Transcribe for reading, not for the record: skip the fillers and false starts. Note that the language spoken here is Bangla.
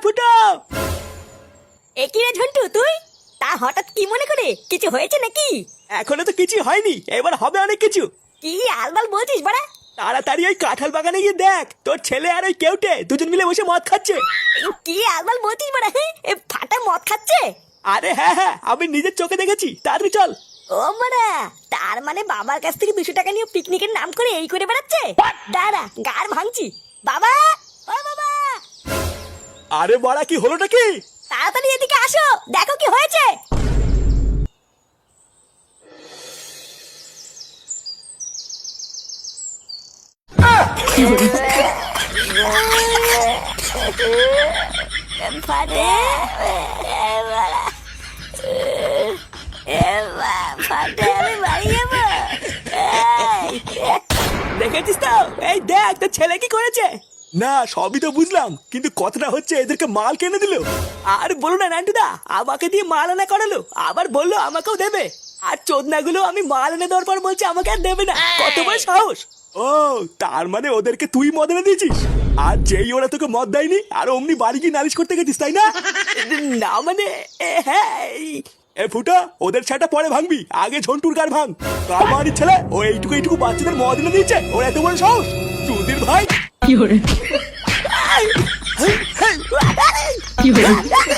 ফুটো। একই রে ঝন্টু তুই? তা হঠাৎ কি মনে করে, কিছু হয়েছে নাকি? এখনো তো কিছু হয়নি, এবার হবে অনেক কিছু। কি আলবাল বলছিস বাড়া? তাড়াতাড়ি ওই কাঁঠাল বাগানে গিয়ে দেখ, তোর ছেলে আর ওই কেউটে দুজন মিলে বসে মদ খাচ্ছে। কি আলবাল বলছিস বাড়া? এ ফাটা মদ খাচ্ছে? আরে হ্যাঁ হ্যাঁ, আমি নিজের চোখে দেখেছি, তাড়াতাড়ি চল। ও বাড়া, তার মানে বাবার কাছ থেকে 200 টাকা নিয়ে পিকনিকের নাম করে এই করে বেড়াচ্ছে? দাঁড়া, গাড় ভাঙছি। বাবা, ও বাবা, আরে বড়া, কি হলোটা কি? তাড়াতাড়ি এদিকে আসো, দেখো কি হয়েছে। ফাটে ফাটে, আমি বাড়ি যাবো। দেখেছিস তো, এই দেখ তোর ছেলে কি করেছে। না সবই তো বুঝলাম, কিন্তু কথাটা হচ্ছে এদেরকে মাল কিনে দিল। আর বলো না নান্টুদা, আমাকে দিয়ে মাল আনা করালো, আবার বললো আমাকেও দেবে। আর চোদনাগুলো আমি মাল এনে দেওয়ার পর বলছে আমাকে আর দেবে না। কত বড় সাহস! ও, তার মানে ওদেরকে তুই মদ এনে দিয়েছিস, আর যেই ওরা তোকে মদ দেয়নি আর অমনি বাড়ি গিয়ে নালিশ করতে গেছিস, তাই না? না মানে হ্যাঁ। এ ফুটা, ওদের ছাটা পরে ভাঙবি, আগে ঝন্টুর গাড় ভাঙ। কার বাড়ির ছেলে ও এইটুকু এইটুকু বাচ্চাদের মদ এনে দিয়েছে, ওর এত বড় সাহস! চুদির ভাই। কি hore কি hore